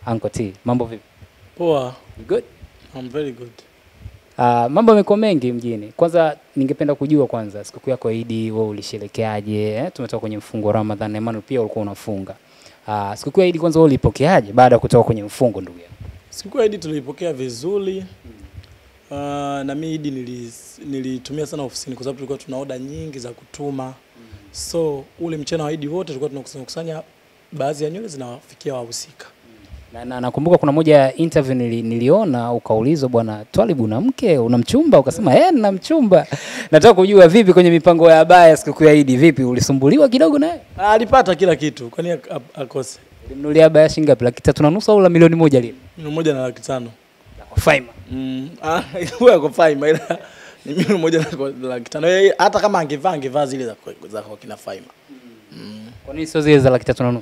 Uncle T, mambo vipi? Poa. Good? I'm very good. Mambo yamekuwa mengi mjini. Kwanza ningependa kujua kwanza siku yako ya Eid wewe ulisherekeaje? Tumetoka kwenye mfungo wa Ramadhan, Emmanuel pia ulikuwa unafunga. Siku ya Eid kwanza wewe ulipokeaje baada ya kutoka kwenye mfungo ndugu yangu? Siku ya Eid tulipokea vizuri. Na mimi Eid nilitumia sana ofisini kwa sababu tulikuwa tuna order nyingi za kutuma. So ule mchana wa Eid wote tulikuwa tunakusanya baadhi ya nywele zinawafikia wahusika. Na nakumbuka kuna moja interview niliona ukaulizwa bwana Twalib una mke, una mchumba, ukasema nina mchumba. Nataka kujua vipi kwenye mipango ya baya siku ya Eid, vipi ulisumbuliwa kidogo naye? Alipata kila kitu. Kwani akose? Ulimnunulia baya shilingi ngapi? 3.5 au la milioni 1 lile? 1.5 Kwa Faima. Wewe kwa Faima ila ni 1.5. Hata kama angevaa zile za kwa kina Faima. Kwa nini sio zile za 3.5?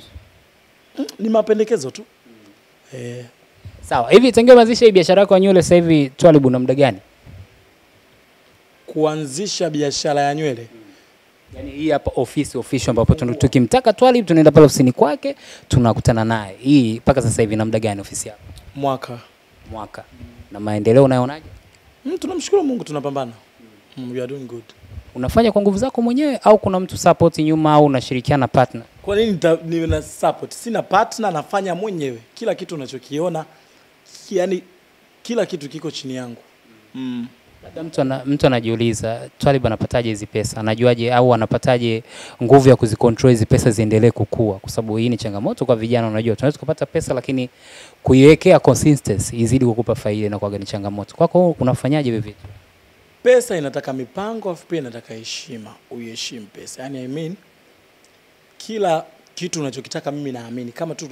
Ni mapendekezo tu. Sawa. Hivi tangia uanzisha hii biashara yako ya nywele sasa hivi Twalib una muda gani? Kuanzisha biashara ya nywele. Yaani hii hapa official ambapo tukimtaka Twalib tunaenda pale ofisini kwake tunakutana naye. Hii mpaka sasa hivi na muda gani ofisi yako? Mwaka. Na maendeleo unayonaje? Tunamshukuru Mungu tunapambana. We are doing good. Unafanya kwa nguvu zako mwenyewe au kuna mtu support nyuma au unashirikiana na partner? Kwa nini niwe na support? Sina partner, nafanya mwenyewe. Kila kitu unachokiona, yani kila kitu kiko chini yangu. Labda mtu anajiuliza Twalib anapataje hizi pesa? Anajuaje au anapataje nguvu ya kuzicontrol hizi pesa ziendelee kukua? Kwa sababu hii ni changamoto kwa vijana, unajua tunaweza kupata pesa lakini kuiwekea consistency izidi kukupa faida na kuaga ni changamoto. Kwako unafanyaje hivi vitu? Pesa inataka mipango, afu pia inataka heshima. Uheshimu pesa. Yani kila kitu unachokitaka mimi naamini kama tu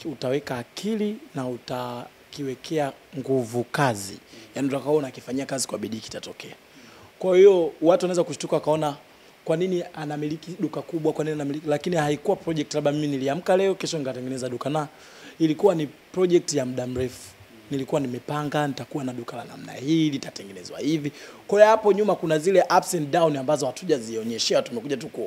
utaweka akili na utakiwekea nguvu kazi. Yani utakaona akifanyia kazi kwa bidii kitatokea. Kwa hiyo watu wanaweza kushtuka kaona kwa nini anamiliki duka kubwa, kwa nini anamiliki, lakini haikuwa project labda mimi niliamka leo kesho ngatengeneza duka, na ilikuwa ni project ya muda mrefu. Nilikuwa nimepanga nitakuwa na duka la namna hii, litatengenezwa hivi. Kwa hiyo hapo nyuma kuna zile ups and down ambazo hatujazionyeshea,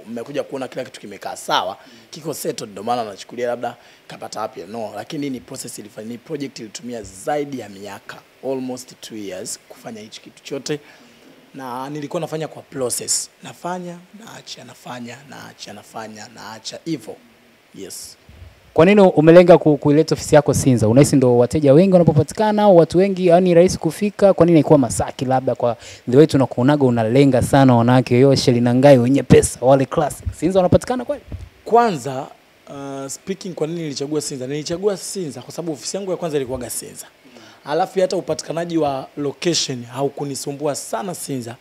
mmekuja kuona kila kitu kimekaa sawa, kiko settled, ndio maana nachukulia labda kapata wapi. No, lakini ni process ni project ilitumia zaidi ya miaka, almost 2 years kufanya hichi kitu chote. Na nilikuwa nafanya kwa process. Nafanya, naacha hivyo. Yes. Kwa nini umelenga kuileta ofisi yako Sinza? Unahisi ndo wateja wengi wanapopatikana au watu wengi yani rahisi kufika? Kwa nini ikuwa Masaki labda kwa the way tunakuonaga unalenga sana wanawake hiyo Shelinangai wenye pesa wale classic. Sinza wanapatikana kweli? Kwanza speaking kwa nini nilichagua Sinza? Nilichagua Sinza kwa sababu ofisi yangu ya kwanza ilikuwa Sinza. Alafu hata upatikanaji wa location haukunisumbua sana Sinza.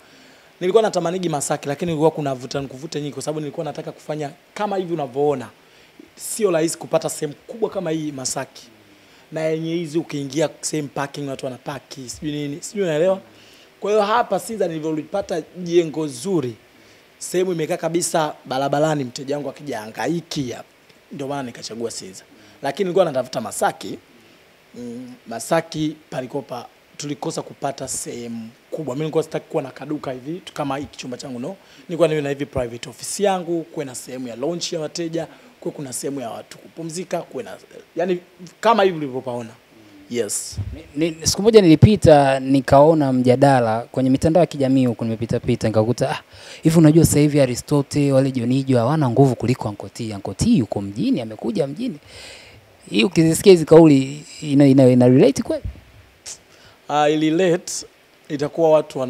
Nilikuwa natamanigi Masaki lakini nilikuwa kuna kuvuta nyingi kwa sababu nilikuwa nataka kufanya kama hivi unavyoona. Sio rahisi kupata sehemu kubwa kama hii Masaki. Na yenye hizi ukiingia same parking watu wanapaki, sijui nini, sijui unaelewa. Kwa hiyo hapa Sinza nilivyopata jengo zuri. Sehemu imekaa kabisa barabarani, mteja wangu akija hangaiki hapa. Ndio maana nikachagua Sinza. Lakini nilikuwa natafuta Masaki. Masaki palikopa tulikosa kupata sehemu kubwa. Mimi nilikuwa sitaki kuwa na kaduka hivi kama hiki chumba changu, no. Nilikuwa niwe na hivi private office yangu, kuwe na sehemu ya launch ya wateja, kuwe kuna sehemu ya watu kupumzika, kuwe na yani kama hivi ulivyopaona. Yes. Siku moja nilipita nikaona mjadala kwenye mitandao ya kijamii huko, nimepita nikakuta hivi unajua sasa hivi Aristotle wale Jonijo hawana nguvu kuliko Uncle T. Uncle T yuko mjini, amekuja mjini. Hii ukizisikia hizo kauli ina relate kweli? Relate itakuwa watu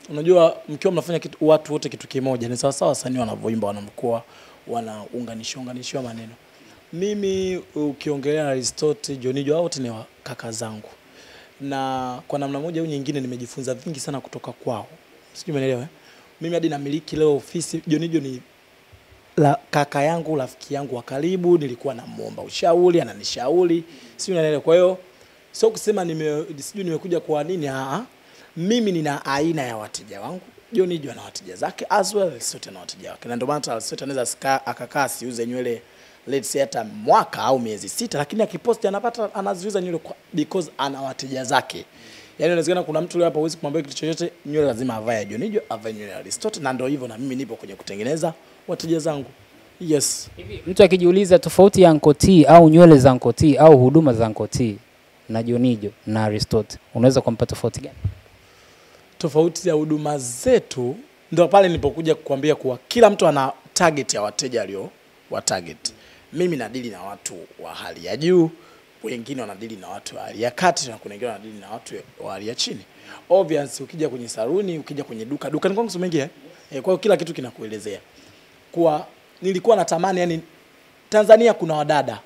unajua mkiwa mnafanya kitu watu wote kitu kimoja ni sawa sawa wasanii wanavyoimba wanakuwa wanaunganishwa maneno. Mimi ukiongelea Aristotle, Jonijo wote ni kaka zangu. Na kwa namna moja au nyingine nimejifunza vingi sana kutoka kwao. Sijui umeelewa? Mimi hadi namiliki leo ofisi. Jonijo ni kaka yangu, rafiki yangu wa karibu, nilikuwa namuomba ushauri, ananishauri. Sijui unaelewa? Kwa hiyo sio kusema sijui nimekuja kwa nini. Mimi nina aina ya wateja wangu. Jonijo ana wateja zake as well Aristotle na wateja wake. Na ndio maana Aristotle anaweza akakaa siuze nywele let's say hata mwaka au miezi 6, lakini akiposti anaziuza nywele because ana wateja zake. Yaani inawezekana kuna mtu leo hapa huwezi kumwambia kitu chochote, nywele lazima avae Jonijo, avae nywele Aristotle, na ndio hivyo na mimi nipo kwenye kutengeneza wateja zangu. Yes. Hivi mtu akijiuliza tofauti ya Uncle T au nywele za Uncle T au huduma za Uncle T na Jonijo na Aristotle, unaweza kumpa tofauti gani? Tofauti ya huduma zetu ndio pale nilipokuja kukuambia kuwa kila mtu ana target ya wateja alio wa target. Mimi nadili na watu wa hali ya juu, wengine wanadili na watu wa hali ya kati, na kuna wengine wanadili na watu wa hali ya chini. Obviously ukija kwenye saluni, ukija kwenye duka ni kwangu sumengia. Kwa hiyo kila kitu kinakuelezea. Kwa nilikuwa natamani, yani Tanzania kuna wadada.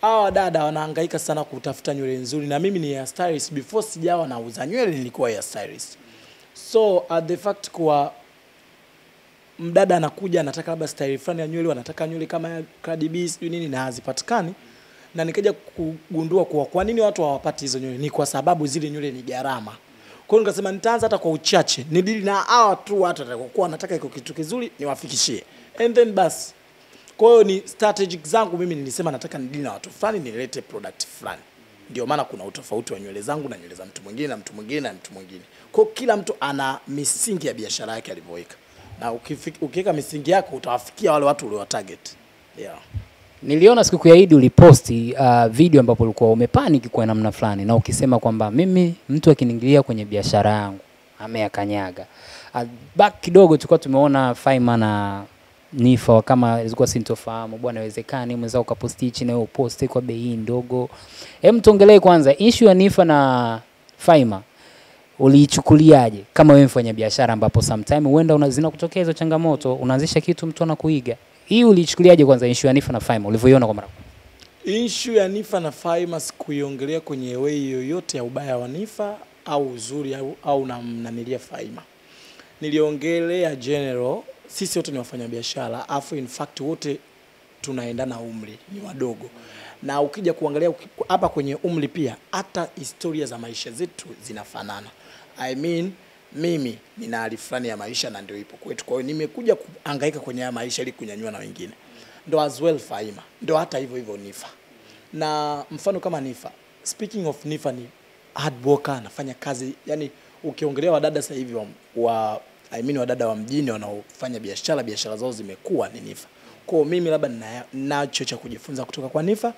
Hawa wadada wanahangaika sana kutafuta nywele nzuri, na mimi ni hair stylist. Before sijawa nauza nywele nilikuwa hair stylist. So at the fact kwa mdada anakuja anataka labda style fulani ya nywele, anataka nywele kama ya Cardi B sijui nini, na hazipatikani, na nikaja kugundua kwa nini watu hawapati hizo nywele, ni kwa sababu zile nywele ni gharama. Kwa hiyo nikasema nitaanza hata kwa uchache, nidili na hawa tu watu watakokuwa wanataka iko kitu kizuri niwafikishie, and then bas. Kwa hiyo ni strategic zangu mimi, nilisema nataka nidili na watu fulani, nilete product fulani. Ndio maana kuna utofauti wa nywele zangu na nywele za mtu mwingine na mtu mwingine na mtu mwingine. Kwa kila mtu ana misingi ya biashara yake alivyoweka, na ukiweka misingi yako utawafikia wale watu ulio target. Yeah. Niliona siku ya Eid uliposti video ambapo ulikuwa umepanic kwa namna fulani, na ukisema kwamba mimi mtu akiniingilia kwenye biashara yangu ameyakanyaga. Back kidogo tulikuwa tumeona Faima na Nifa kama ilikuwa sintofahamu, bwana inawezekani mwenzao ukaposti hichi na wewe uposte kwa bei ndogo. Hem, tuongelee kwanza issue ya Nifa na Faima. Uliichukuliaje kama wewe mfanya biashara ambapo sometime huenda unazina kutokea hizo changamoto, unaanzisha kitu mtu anakuiga? Hii uliichukuliaje kwanza issue ya Nifa na Faima ulivyoiona kwa mara kwanza? Issue ya Nifa na Faima sikuiongelea kwenye way yoyote ya ubaya wa Nifa au uzuri au namnamilia Faima. Niliongelea general, sisi wote ni wafanyabiashara, afu in fact wote tunaendana umri, ni wadogo. Na ukija kuangalia hapa kwenye umri pia, hata historia za maisha zetu zinafanana. I mean, mimi nina hali fulani ya maisha na ndio ipo kwetu. Kwa hiyo nimekuja kuhangaika kwenye haya maisha ili kunyanyua na wengine. Ndo as well Faima, ndo hata hivyo Nifa. Na mfano kama Nifa, speaking of Nifa ni hard worker, anafanya kazi, yani ukiongelea wadada sasa hivi wadada wa mjini wanaofanya biashara zao zimekuwa ni Nifa. Kwa mimi labda ninacho cha kujifunza kutoka kwa Nifa,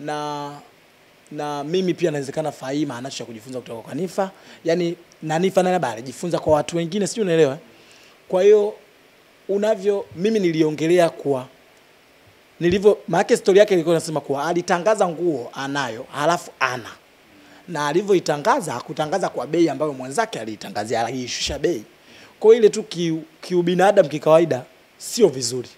na mimi pia inawezekana Faima anacho cha kujifunza kutoka kwa Nifa. Yani na Nifa naye labda anajifunza kwa watu wengine, sio, unaelewa? Kwa hiyo mimi niliongelea kwa maana story yake ilikuwa inasema kwa alitangaza nguo anayo halafu na alivyoitangaza hakutangaza kwa bei ambayo mwenzake aliitangazia, alishusha bei. Kwa ile tu kiubinadamu kikawaida sio vizuri.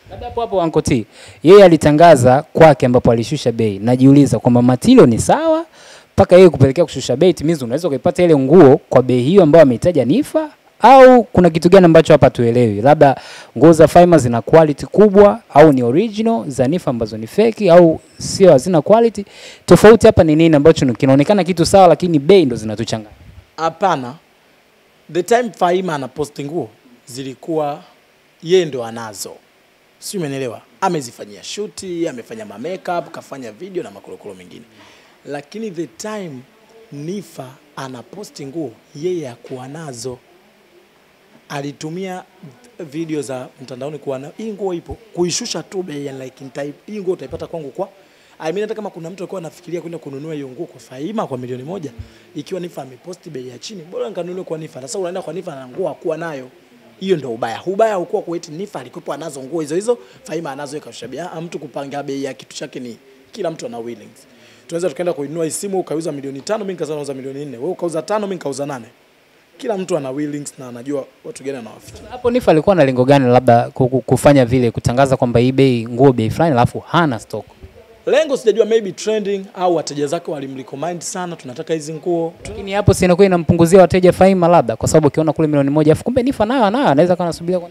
Labda hapo Uncle T, yeye alitangaza kwake ambapo alishusha bei. Najiuliza kwamba matilo ni sawa mpaka yeye kupelekea kushusha bei, timizo unaweza kuipata ile nguo kwa bei hiyo ambayo amehitaji Nifa, au kuna kitu gani ambacho hapa tuelewi? Labda nguo za Faima zina quality kubwa au ni original, za Nifa ambazo ni fake au sio hazina quality? Tofauti hapa ni nini ambacho kinaonekana kitu sawa lakini bei ndo zinatuchanganya? Hapana. The time Faima anaposti nguo zilikuwa yeye ndo anazo. Sio, umeelewa? Amezifanyia shoot, amefanya makeup, kafanya video na makorokoro mengine. Lakini the time Nifa anaposti nguo yeye hakuwa nazo. Alitumia video za mtandaoni kuona hii nguo ipo, kuishusha tu bei, like hii nguo utaipata kwangu kwa hata kama kuna mtu alikuwa anafikiria kwenda kununua hiyo nguo kwa Faima kwa milioni 1, ikiwa Nifa ameposti bei ya chini, bora nganunue kwa Nifa. Sasa unaenda kwa Nifa na nguo hakuwa nayo. Hiyo ndio ubaya. Ubaya haukuwa kwa eti Nifa alikuwa anazo nguo hizo, Faima anazo yeka shabia. Mtu kupanga bei ya kitu chake ni kila mtu ana willings. Tunaweza tukaenda kuinunua simu ukauza milioni 5, mimi nikauza milioni 4. Wewe ukauza 5, mimi nikauza 8. Kila mtu ana willings na anajua watu gani anawafikia. Hapo Nifa alikuwa na lengo gani labda kufanya vile, kutangaza kwamba hii bei nguo bei fulani alafu hana stock? Lengo sijajua, maybe trending au wateja zake walimrecommend sana tunataka hizi nguo. Lakini hapo si inakuwa inampunguzia wateja Faima labda, kwa sababu ukiona kule milioni 1 afu kumbe Nifa nayo anaweza kana subiria kwa.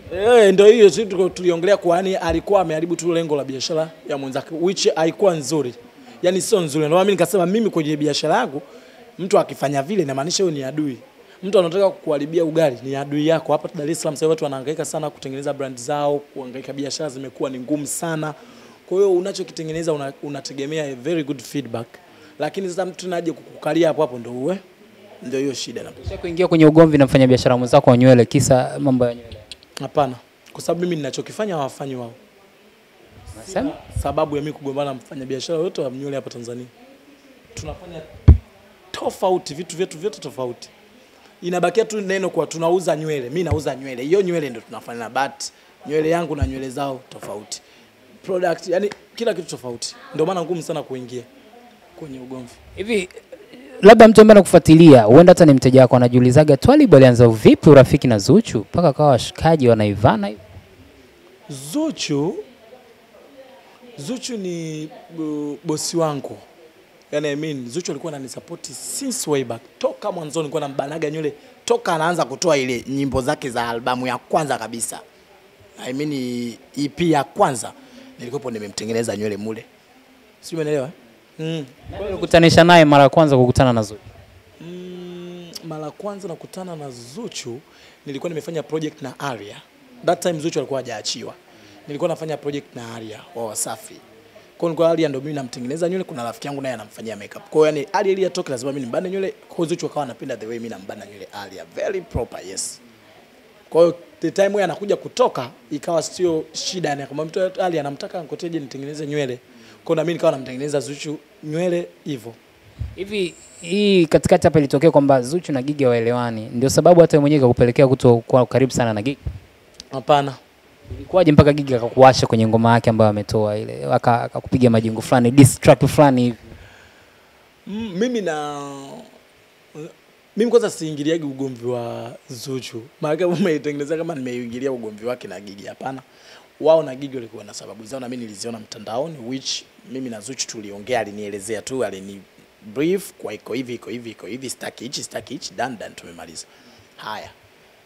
Ndio hiyo sisi tuliongelea kwa, yani alikuwa ameharibu tu lengo la biashara ya mwenzake, which haikuwa nzuri. Yani sio nzuri. Ndio mimi nikasema mimi kwenye biashara yangu mtu akifanya vile inamaanisha huyo ni adui. Mtu anataka kukuharibia ugali ni adui yako. Hapa Dar es Salaam sasa watu wanahangaika sana kutengeneza brand zao, kuhangaika, biashara zimekuwa ni ngumu sana. Kwa hiyo unachokitengeneza unategemea a very good feedback. Lakini sasa mtu anaje kukukalia hapo ndio hiyo shida. Kisha kuingia kwenye ugomvi na mfanya biashara mwenzako wa nywele kisa mambo ya nywele? Hapana. Kwa sababu mimi ninachokifanya hawafanyi wao. Unasema? Sababu ya mimi kugombana na mfanyabiashara yote wa nywele hapa Tanzania. Tunafanya tofauti, vitu vyetu vyote tofauti. Inabakia tu neno kwa tunauza nywele. Mimi nauza nywele. Hiyo nywele ndio tunafanya, but nywele yangu na nywele zao tofauti. Product, yani kila kitu tofauti. Ndio maana ngumu sana kuingia kwenye ugomvi. Hivi labda mtu ambaye anakufuatilia huenda hata ni mteja wako anajiulizaga Twalib alianza vipi urafiki na Zuchu mpaka kawa washikaji wanaivana hivi? Zuchu ni bosi wangu. Yani Zuchu alikuwa ananisupport since way back. Toka mwanzo nilikuwa nambanaga nywele toka anaanza kutoa ile nyimbo zake za albamu ya kwanza kabisa. EP ya kwanza nilikuwa nimemtengeneza nywele mule. Sio, umeelewa? Ulikutanisha naye mara ya kwanza kukutana na Zuchu? Mara kwanza nakutana na Zuchu nilikuwa nimefanya project na Aria. That time Zuchu alikuwa hajaachiwa. Nilikuwa nafanya project na Aria wa Wasafi. Kwa hiyo Aria ndio mimi namtengeneza nywele, kuna rafiki yangu naye anamfanyia makeup. Kwa hiyo yani Aria ile atoke lazima mimi nimbane nywele. Kwa hiyo Zuchu akawa anapenda the way mimi nambana nywele Aria. Very proper, yes. Kwa hiyo the time yeye anakuja kutoka ikawa sio shida, yani kama mtu Aria anamtaka nikoteje nitengeneze nywele. Kwa hiyo na mimi nikawa namtengeneza Zuchu nywele hivyo. Hivi hii katikati hapa ilitokea kwamba Zuchu na Gigi waelewani. Ndio sababu hata mwenyewe kakupelekea kutokuwa karibu sana na Gigi? Hapana. Ilikuwaje mpaka Gigi akakuwasha kwenye ngoma yake ambayo ametoa ile? Akakupiga majingo fulani, diss track fulani hivi. Mimi kwanza siingiliagi ugomvi wa Zuchu. Maana umeitengeneza kama nimeingilia ugomvi wake na Gigi, hapana. Wao na Gigi walikuwa na sababu zao na mimi niliziona mtandaoni, which mimi na Zuchu tuliongea, alinielezea tu, alini brief kwa iko hivi staki hichi done tumemaliza. Haya.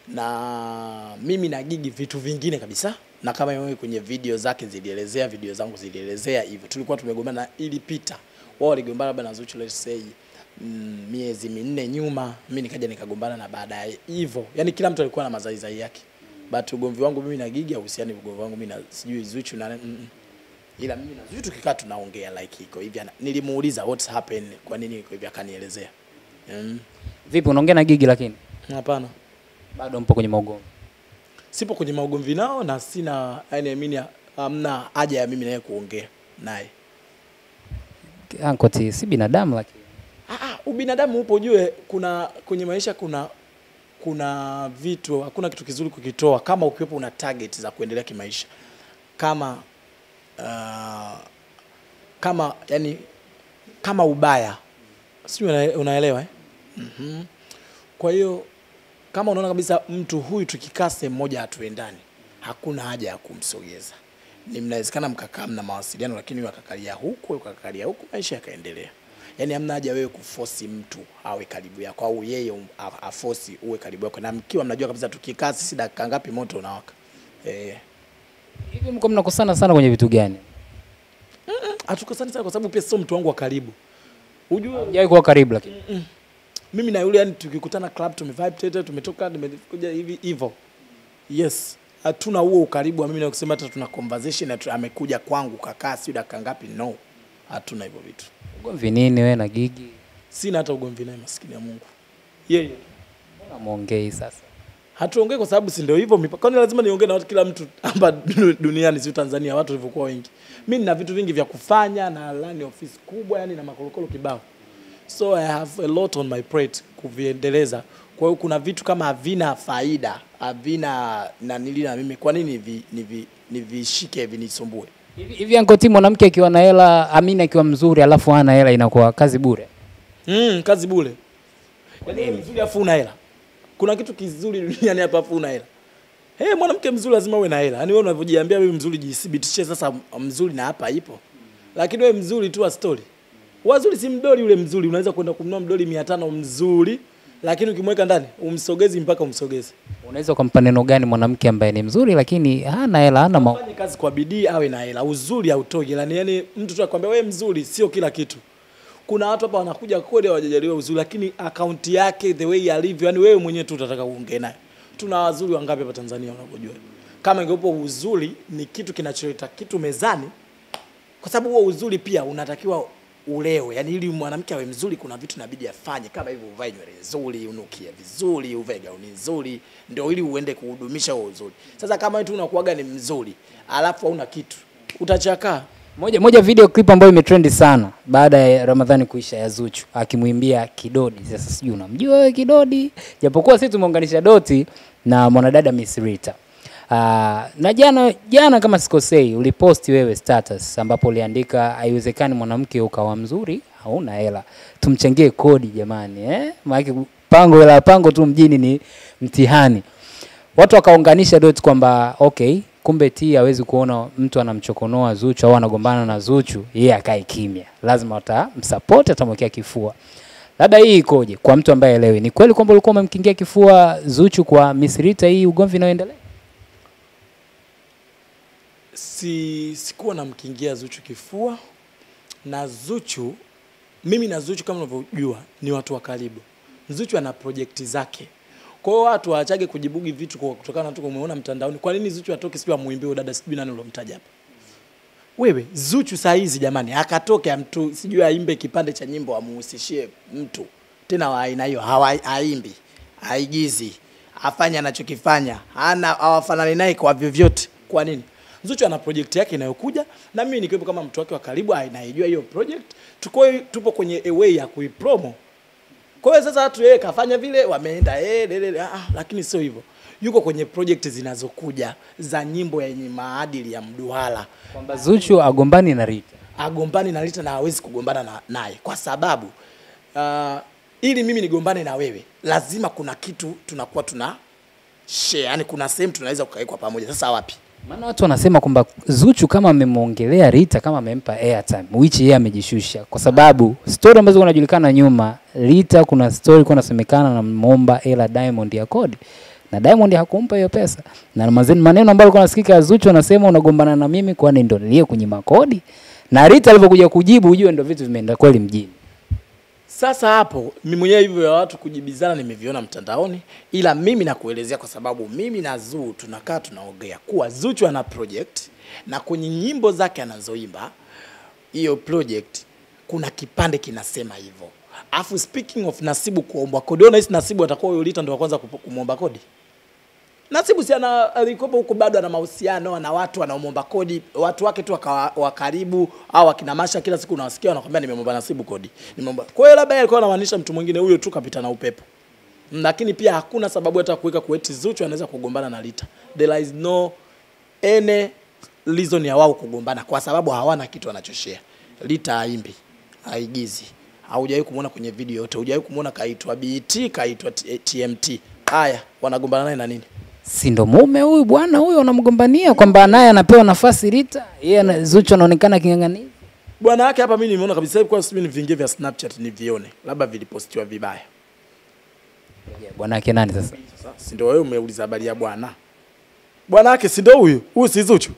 Na mimi na Gigi vitu vingine kabisa, na kama yeye kwenye video zake zilielezea, video zangu zilielezea hivyo. Tulikuwa tumegombana ilipita. Wao waligombana labda na Zuchu, let's say miezi 4 nyuma, mimi nikaja nikagombana na baadaye hivyo. Yaani kila mtu alikuwa na mazaizai yake. But ugomvi wangu mimi na Gigi hauhusiani ugomvi wangu mimi na sijui Zuchu na ila mimi na Zuchu tukikaa tunaongea like iko hivi. Nilimuuliza what's happened, kwa nini iko hivi, akanielezea. Vipi unaongea na Gigi lakini? Hapana. Bado mpo kwenye maugomvi? Sipo kwenye maugomvi nao na sina, yani hamna haja ya mimi naye kuongea naye. Ankoti si binadamu lakini. Ubinadamu upo, ujue kuna kwenye maisha kuna vitu, hakuna kitu kizuri kukitoa kama ukiwepo una target za kuendelea kimaisha. Kama ubaya. Sio, unaelewa Kwa hiyo kama unaona kabisa mtu huyu tukikaa sehemu moja hatuendani, hakuna haja ya kumsogeza. Ni mnawezekana mkakaa na mawasiliano, lakini yeye akakalia huko, ukakalia huko, maisha yakaendelea. Yaani hamna haja wewe kuforce mtu awe karibu yako au yeye aforce uwe karibu yako. Na mkiwa mnajua kabisa tukikaa sisi dakika ngapi moto unawaka. Hivi mko mnakosana sana kwenye vitu gani? Hatukosani sana kwa sababu pia sio mtu wangu wa karibu. Unajua hujai kuwa karibu lakini. Mimi na yule yani tukikutana club tumevibe tete, tumetoka nimekuja hivi hivyo. Yes. Hatuna huo ukaribu wa mimi na kusema hata tuna conversation na amekuja kwangu kakaa si dakika ngapi, no. Hatuna hivyo vitu. Ugomvi nini wewe na Gigi? Sina hata ugomvi naye, maskini ya Mungu. Yeye. Mbona muongei sasa? Hatuongei kwa sababu si ndio hivyo kwani lazima niongee na watu, kila mtu hapa duniani si Tanzania watu walivyokuwa wengi. Mimi nina vitu vingi vya kufanya na lani office kubwa yani na makolokolo kibao. So I have a lot on my plate kuviendeleza. Kwa hiyo kuna vitu kama havina faida, havina na mimi, kwa nini nivishike vinisumbue? Hivi Ankoti, mwanamke akiwa na hela, Amina akiwa mzuri alafu hana hela inakuwa kazi bure? Kazi bure. Yaani mzuri afu una hela. Kuna kitu kizuri duniani hapa afu una hela. Mwanamke mzuri lazima uwe na hela. Yaani wewe unavyojiambia wewe mzuri, jithibitishe sasa mzuri na hapa ipo. Lakini wewe mzuri tu wa story. Wazuri si mdoli yule mzuri, unaweza kwenda kununua mdoli 500 mzuri, lakini ukimweka ndani umsogezi mpaka umsogeze. Unaweza kumpa neno gani mwanamke ambaye ni mzuri lakini hana hela, hana afanye kazi kwa bidii, awe na hela. Uzuri hautoki. Yani mtu tu akwambia wewe mzuri sio kila kitu. Kuna watu hapa wanakuja kweli hawajajaliwa uzuri, lakini account yake the way alivyo, yani wewe mwenyewe tu utataka uongee naye. Tuna wazuri wangapi hapa Tanzania unapojua? Kama ingekuwa uzuri ni kitu kinacholeta kitu mezani, kwa sababu huo uzuri pia unatakiwa ulewe. Yani ili mwanamke awe mzuri kuna vitu inabidi afanye, kama hivyo uvae nywele nzuri, unukie vizuri, uvae gauni nzuri, ndio ili uende kuhudumisha huo uzuri. Sasa kama wewe tu unakuaga ni mzuri, alafu hauna kitu, utachakaa. Moja video clip ambayo imetrendi sana baada ya Ramadhani kuisha ya Zuchu akimwimbia Kidodi. Sasa sijui unamjua wewe Kidodi? Japokuwa sisi tumeunganisha doti na mwanadada Miss Rita. Na jana kama sikosei uliposti wewe status ambapo uliandika haiwezekani mwanamke ukawa mzuri hauna hela. Tumchangie kodi jamani Maana pango tu mjini ni mtihani. Watu wakaunganisha doti kwamba okay, kumbe T hawezi kuona mtu anamchokonoa Zuchu au anagombana na Zuchu yeye akae kimya. Lazima atamsupport, atamwekea kifua. Labda hii ikoje kwa mtu ambaye elewi? Ni kweli kwamba ulikuwa umemkingia kifua Zuchu kwa Miss Rita hii ugomvi unaoendelea? Sikuwa namkingia Zuchu kifua. Na Zuchu, mimi na Zuchu kama unavyojua ni watu wa karibu. Zuchu ana project zake. Kwa hiyo watu waachage kujibugi vitu kwa kutokana na tu umeona mtandaoni. Kwa nini Zuchu atoke sijui amuimbie dada sijui nani ulomtaja hapa? Wewe Zuchu saa hizi jamani akatoke mtu sijui aimbe kipande cha nyimbo amuhusishie mtu. Tena wa aina hiyo haimbi, haigizi, afanya anachokifanya, hawafanani naye kwa vyovyote. Kwa nini? Zuchu ana project yake inayokuja na mimi nikiwepo kama mtu wake wa karibu anaijua hiyo project. Tupo kwenye way ya kuipromo. Kwa hiyo sasa watu yeye kafanya vile wameenda lakini sio hivyo. Yuko kwenye project zinazokuja za nyimbo yenye maadili ya mduara. Kwamba Zuchu agombani na Rita. Agombani na Rita na hawezi kugombana naye kwa sababu ili mimi nigombane na wewe lazima kuna kitu tunakuwa tuna share, yani kuna sehemu tunaweza kukaekwa pamoja. Sasa wapi? Maana watu wanasema kwamba Zuchu kama amemwongelea Rita kama amempa airtime which yeye amejishusha kwa sababu story ambazo zinajulikana nyuma Rita kuna story kuna semekana na muomba hela Diamond ya kodi na Diamond hakumpa hiyo pesa na maneno ambayo alikuwa anasikika Zuchu anasema unagombana na mimi kwani ndo nilie kunyima kodi na Rita alipokuja kujibu ujue ndo vitu vimeenda kweli mjini. Sasa hapo mimi mwenyewe hivyo ya watu kujibizana nimeviona mtandaoni, ila mimi nakuelezea kwa sababu mimi na Zuchu tunakaa tunaongea kuwa Zuchu ana project na kwenye nyimbo zake anazoimba hiyo project kuna kipande kinasema hivyo. Afu speaking of Nasibu kuomba kodi, ona hisi Nasibu atakuwa huyo Rita ndo wa kwanza kumuomba kodi. Nasibu si alikopa huko bado ana mahusiano na watu wanaomba kodi, watu wake tu wa karibu au akina Masha kila siku unawasikia wanakuambia nimeomba Nasibu kodi. Nimeomba. Kwa hiyo labda alikuwa anamaanisha mtu mwingine huyo tu kapita na upepo. Lakini pia hakuna sababu hata kuweka kueti Zuchu anaweza kugombana na Rita. There is no any reason ya wao kugombana kwa sababu hawana kitu wanachoshare. Rita haimbi, haigizi. Haujawahi kumuona kwenye video yote, haujawahi kumuona kaitwa BET, kaitwa TMT. Haya, wanagombana naye na nini? Si ndo mume huyu bwana huyu anamgombania kwamba naye anapewa nafasi Rita, yeye Zuchu anaonekana kingangani. Bwana yake hapa mimi nimeona kabisa kwa sababu ni vingi vya Snapchat nivione, labda vilipostiwa vibaya. Bwana yake nani sasa? Si ndio wewe umeuliza habari ya bwana. Bwana yake si ndio huyu? Huyu si Zuchu.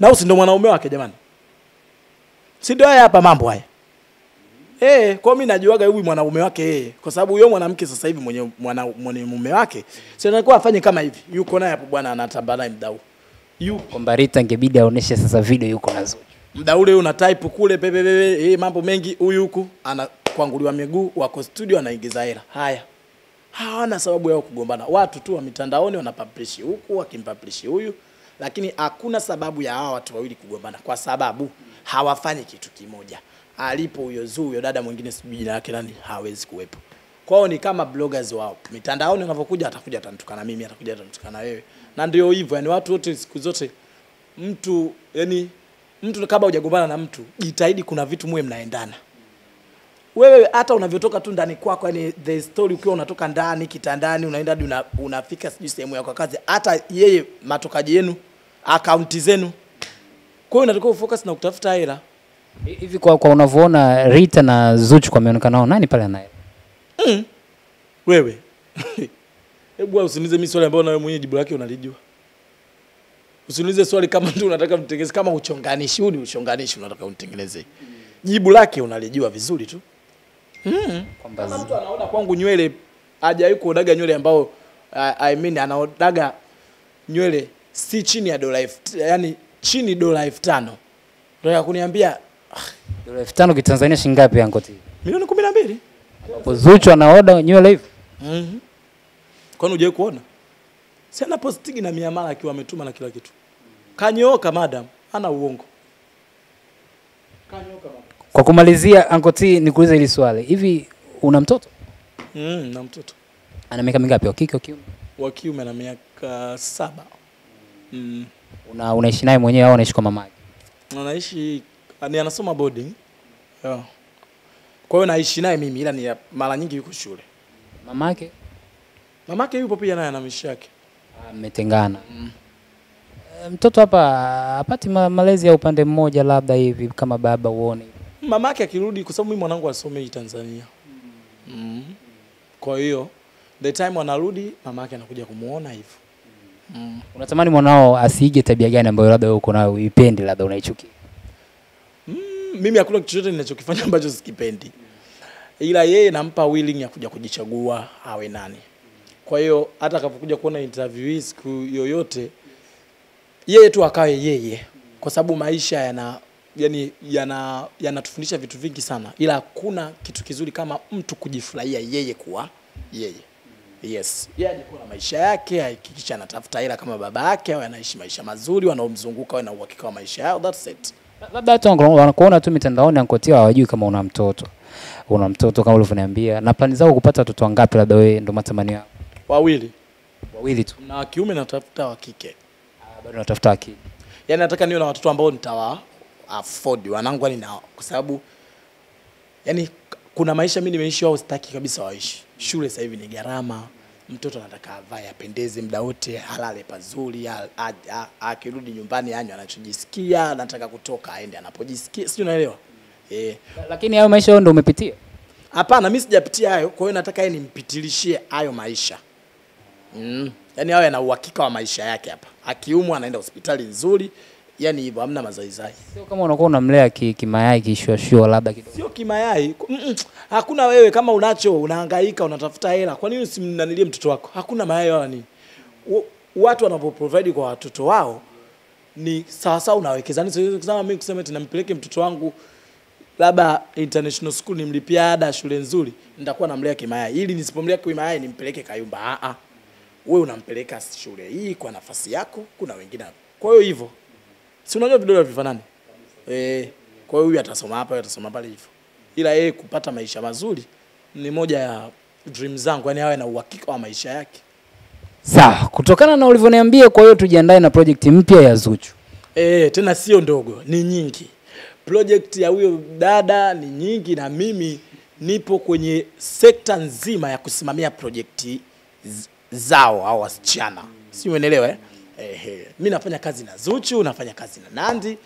Na huyu si ndio mwanaume wake jamani. Si ndio haya hapa mambo haya. Kwa mimi najuaga huyu mwanaume wake kwa sababu huyo mwanamke sasa hivi mwenye mume wake si anakuwa afanye kama hivi. Yuko naye hapo bwana anatamba naye mdau. Kwamba Rita ingebidi aoneshe sasa video yuko na Zuchu. Mdau ule una type kule pepe mambo mengi huyu huku anakuanguliwa miguu wako studio anaigiza hela. Haya. Hawana sababu yao kugombana. Watu tu wa mitandaoni wanapublish huku wakimpublish huyu lakini hakuna sababu ya hawa watu wawili kugombana kwa sababu hawafanyi kitu kimoja. Alipo huyo Zuchu huyo dada mwingine sijui jina lake nani hawezi kuwepo. Kwao ni kama bloggers wao. Mitandaoni wanapokuja atakuja atanitukana mimi, atakuja atanitukana wewe. Na ndio hivyo, yani watu wote siku zote mtu kabla hujagombana na mtu, jitahidi kuna vitu muwe mnaendana. Wewe hata unavyotoka tu ndani kwako, yani the story ukiwa unatoka ndani kitandani unaenda hadi unafika sijui sehemu yako kazi, hata yeye matokaji yenu, akaunti zenu. Kwa hiyo unatakiwa focus na kutafuta hela. Hivi kwa unavyoona Rita na Zuchu kwa meonekana nao nani pale naye? Wewe. Hebu usiniulize mimi swali ambalo na wewe mwenyewe jibu lake unalijua. Usiniulize swali kama tu unataka mtengeneze kama uchonganishi, uchonganishi unataka unitengeneze. Jibu lake unalijua vizuri tu. Kwamba mtu anaona kwangu nywele hajawahi kuodaga nywele ambao anaodaga nywele si chini ya yani chini $5,000. Ndio kuniambia $5,000 kitanzania shilingi ngapi Ankoti? Milioni 12. Hapo Zuchu anaoda nywele hivi. Kwani hujawahi kuona? Si ana postigi na miamala akiwa ametuma na kila kitu. Kanyoka madam, ana uongo. Kwa kumalizia Uncle T, nikuulize hili swali. Hivi una mtoto? Na mtoto. Ana miaka mingapi? Wa kike au kiume? Wa kiume na miaka 7. Unaishi naye mwenyewe au unaishi kwa mamake? Anaishi anasoma boarding. Yeah. Kwa hiyo naishi naye mimi ila ni mara nyingi yuko shule. Mamake? Mamake yupo pia naye ana maisha yake. Mmetengana. Mtoto hapa hapati malezi ya upande mmoja labda hivi kama baba uone? Mamake akirudi kwa sababu mimi mwanangu asomei Tanzania. Kwa hiyo the time anarudi mamake anakuja kumuona hivyo. Unatamani mwanao asiige tabia gani ambayo labda wewe uko nayo uipendi labda unaichukia? Mimi hakuna kitu chochote ninachokifanya ambacho sikipendi. Ila yeye nampa willing ya kuja kujichagua awe nani. Kwa hiyo hata atakapokuja kuona interview hii siku yoyote yeye tu akawe yeye, kwa sababu maisha yanatufundisha vitu vingi sana, ila hakuna kitu kizuri kama mtu kujifurahia yeye kuwa yeye. Yes, yeye alikuwa na maisha yake, hakikisha anatafuta hela kama baba yake, au anaishi maisha mazuri, wanaomzunguka wana uhakika wa maisha yao, that's it. Labda watu wanakuona tu mitandaoni Uncle T hawajui kama una mtoto. Una mtoto kama ulivyoniambia. Na plani zako kupata watoto wangapi labda wewe ndo matamanio yako? 2. 2 tu. Na kiume natafuta wa kike. Bado natafuta akili. Yaani nataka niwe na watoto ambao nitawa afford wanangu yani nao, kwa sababu yani kuna maisha mimi nimeishi wao sitaki kabisa waishi. Shule sasa hivi ni gharama. Mtoto anataka avae apendeze muda wote, halale pazuri, akirudi nyumbani anywe anachojisikia, anataka kutoka aende anapojisikia. Sio, unaelewa? Lakini hayo maisha wewe ndio umepitia? Hapana, mimi sijapitia hayo, kwa hiyo nataka yeye nimpitilishie hayo maisha. Yaani awe na uhakika wa maisha yake hapa. Akiumwa anaenda hospitali nzuri, yani hivyo hamna mazaizai. Sio kama unakuwa unamlea kimayai kishwa labda kidogo. Sio kimayai. Hakuna wewe kama unacho unahangaika unatafuta hela. Kwa nini usimnanilie mtoto wako? Hakuna mayai wala nini. Watu wanapoprovide kwa watoto wao ni sawa sawa unawekezana. Sio kusema mimi kusema eti nampeleke mtoto wangu labda international school nimlipia ada shule nzuri, nitakuwa namlea kimayai. Ili nisipomlea kimayai nimpeleke Kayumba. Wewe unampeleka shule hii kwa nafasi yako, kuna wengine hapo. Kwa hiyo hivyo. Si unajua vidole vifanani? Kwa hiyo huyu atasoma hapa, atasoma pale hivyo. Ila yeye kupata maisha mazuri ni moja ya dream zangu, yani awe na uhakika wa maisha yake. Sawa, kutokana na ulivyoniambia, kwa hiyo tujiandae na project mpya ya Zuchu. Tena sio ndogo, ni nyingi. Project ya huyo dada ni nyingi na mimi nipo kwenye sekta nzima ya kusimamia project zao au wasichana. Si umeelewa? Mimi nafanya kazi na Zuchu, nafanya kazi na Nandy.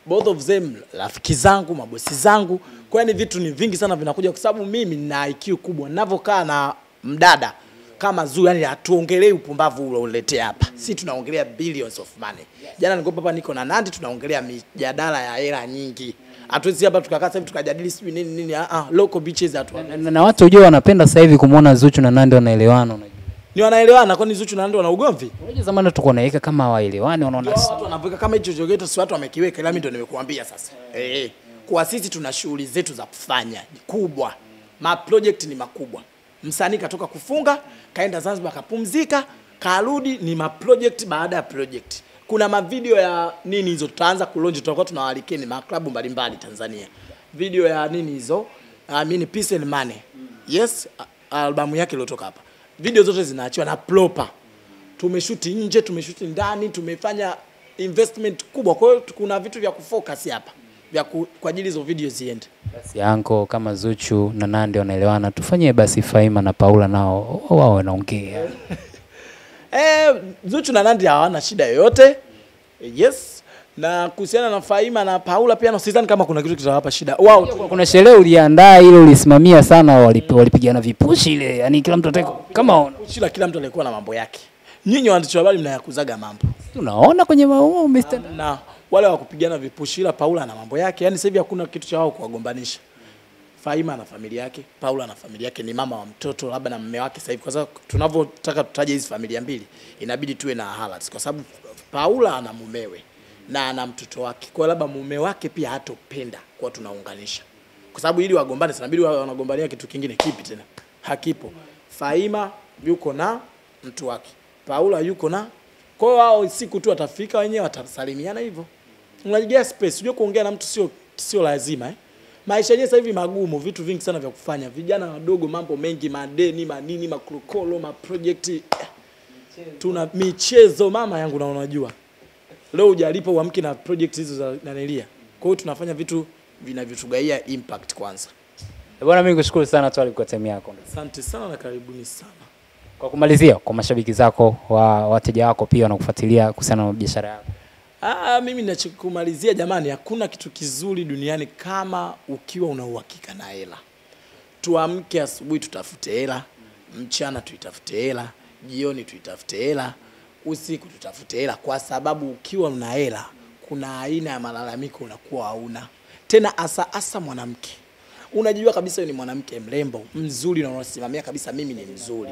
Both of them rafiki zangu, mabosi zangu. Kwa hiyo vitu ni vingi sana vinakuja kwa sababu mimi nina IQ kubwa. Ninavyokaa na mdada kama Zuchu, yani hatuongelei upumbavu ule uletea hapa. Sisi tunaongelea billions of money. Jana nilikuwa hapa niko na Nandy tunaongelea mijadala ya hela nyingi. Hatuwezi hapa tukakaa sasa hivi tukajadili sijui nini local beaches hatu. Na watu unajua wanapenda sasa hivi kumuona Zuchu na Nandy wanaelewana, unajua. Ni wanaelewana, kwani Zuchu na Nandy wana ugomvi? Unajua zamani tuko naika kama hawaelewani, wanaona watu wanaweka kama hicho jogeto, si watu wamekiweka, ila mimi ndio nimekuambia sasa. Kwa sisi tuna shughuli zetu za kufanya kubwa. Ma project ni makubwa. Msanii katoka kufunga, kaenda Zanzibar kapumzika, karudi ni ma project baada ya project. Kuna ma video ya nini hizo tutaanza kulonje, tutakuwa tunawalikeni ma club mbalimbali Tanzania. Video ya nini hizo? Peace and Money. Yes, albamu yake iliyotoka hapa. Video zote zinaachiwa na proper. Tumeshoot nje, tumeshoot ndani, tumefanya investment kubwa. Kwa hiyo kuna vitu vya kufocus hapa kwa ajili hizo video ziende. Basi Anko, kama Zuchu na Nandy wanaelewana, tufanye basi Faima na Paula nao wao wanaongea. Zuchu na Nandy hawana shida yoyote. Yes. Na kuhusiana na Faima na Paula pia sidhani kama kuna kitu kitawapa shida. Wao kuna sherehe uliandaa ile ulisimamia sana, walipigana vipushi ile. Yaani kila mtu ataka kama kila mtu alikuwa na mambo yake. Nyinyi waandishi wa habari mnayakuzaga mambo. Tunaona kwenye Mr. Na wale wa kupigana vipushi, ila Paula na mambo yake. Yaani sasa hivi hakuna kitu cha wao kuwagombanisha. Faima na familia yake, Paula na familia yake, ni mama wa mtoto labda na mume wake sasa hivi. Kwa sababu tunavyotaka tutaje hizi familia mbili, inabidi tuwe na highlights kwa sababu Paula ana mumewe na ana mtoto wake. Kwa labda mume wake pia hatopenda kwa tunaunganisha. Kwa sababu ili wagombane sana inabidi wanagombania kitu kingine kipi tena? Hakipo. Faima yuko na mtu wake. Paula yuko na. Kwa hiyo wao siku tu watafika wenyewe watasalimiana hivyo. Unajua space, unajua kuongea na mtu sio lazima Maisha yenyewe sasa hivi magumu, vitu vingi sana vya kufanya. Vijana wadogo mambo mengi, madeni, manini, makrokolo, maproject. Tuna michezo mama yangu na unajua. Leo hujalipa uamke na project hizo za nanilia. Kwa hiyo tunafanya vitu vinavyotugaia impact kwanza. Bwana mimi nikushukuru sana Twali kwa time yako. Asante sana na karibuni sana. Kwa kumalizia, kwa mashabiki zako, wateja wako pia wanakufuatilia kuhusiana na biashara yako. Mimi ninachokumalizia jamani, hakuna kitu kizuri duniani kama ukiwa una uhakika na hela. Tuamke asubuhi tutafute hela, mchana tuitafute hela, jioni tuitafute hela, usiku tutafute hela, kwa sababu ukiwa una hela kuna aina ya malalamiko unakuwa hauna. Tena asa mwanamke. Unajua kabisa wewe ni mwanamke mrembo, mzuri na unasimamia kabisa mimi ni mzuri.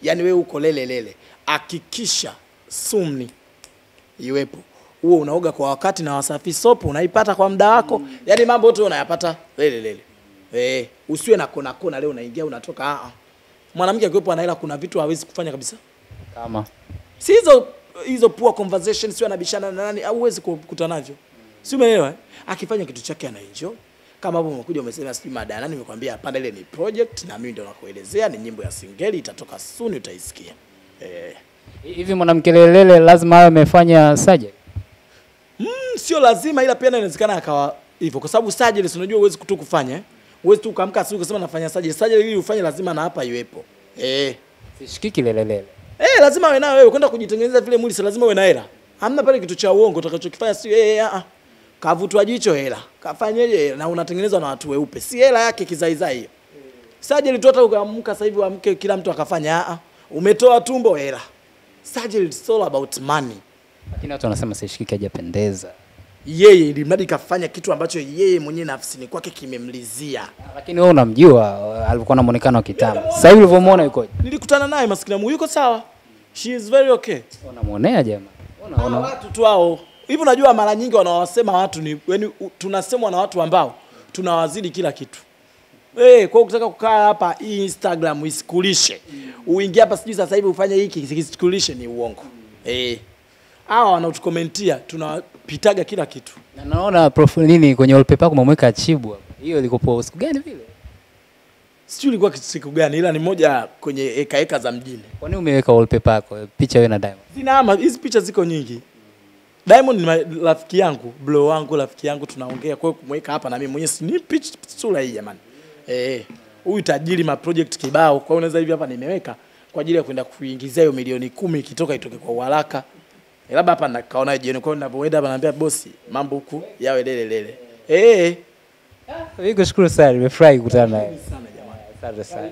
Yani wewe uko lele. Hakikisha sumni iwepo. Huo unaoga kwa wakati na Wasafi soap unaipata kwa muda wako. Yani mambo yote unayapata lele. Usiwe na kona leo unaingia unatoka Mwanamke akiwepo ana hela kuna vitu hawezi kufanya kabisa. Kama si hizo poor conversation, sio anabishana na nani au huwezi kukutana navyo. Si umeelewa? Akifanya kitu chake ana enjoy. Kama hapo umekuja umesema sijui mada nani, nimekwambia hapana, ile ni project na mimi ndio nakuelezea, ni nyimbo ya singeli itatoka soon utaisikia. Hivi mwanamke lelele lazima awe amefanya surgery? Sio lazima, ila pia inawezekana akawa hivyo kwa sababu surgery unajua huwezi tu kufanya huwezi tu kuamka asubuhi kusema nafanya surgery ili ufanye lazima na hapa iwepo. Sishikiki lelele. Lazima wewe nayo wewe kwenda kujitengeneza vile mwili, si lazima uwe na hela. Hamna pale kitu cha uongo utakachokifanya, sio kavutwa jicho hela. Kafanyeje na unatengenezwa na watu weupe. Si hela yake kizaizai hiyo. Surgery tu hata ukaamka sasa hivi uamke kila mtu akafanya umetoa tumbo hela. Surgery is all about money. Lakini watu wanasema sishikiki hajapendeza. Yeye ili mradi kafanya kitu ambacho yeye mwenyewe nafsini kwake kimemlizia. Lakini wewe unamjua, alikuwa na muonekano wa kitambo. Sasa hivi ulivyomuona yuko? Nilikutana naye maskini yangu, yuko sawa. She is very okay. Unamuonea jamaa. Unaona watu tu hao. Hivi unajua mara nyingi wanawasema watu ni yani tunasemwa na watu ambao tunawazidi kila kitu. Kwa ukitaka kukaa hapa Instagram isikulishe. Uingie hapa sijui sasa hivi ufanye hiki isikulishe ni uongo. Hawa wanatukomentia tunapitaga kila kitu. Na naona profile nini kwenye wallpaper yako umemweka Chibu hapa. Hiyo ilikuwa siku gani vile? Sijui ilikuwa siku gani, ila ni moja kwenye eka za mjini. Kwa nini umeweka wallpaper yako picha wewe na Diamond? Sina hizi picha ziko nyingi. Diamond ni rafiki yangu, bro wangu, rafiki yangu, tunaongea. Kwa hiyo kumweka hapa na mimi mwenyewe ni picha sura hii jamani. Huyu tajiri ma project kibao. Kwa hiyo unaweza hivi hapa nimeweka kwa ajili ya kwenda kuingizia hiyo milioni 10 ikitoka itoke kwa uharaka. Labda hapa nakaona jioni, kwa hiyo ninapoenda hapa naambia bosi mambo huku yawe lele. Nikushukuru sana, nimefurahi kukutana nawe. Sana jamani. Asante sana.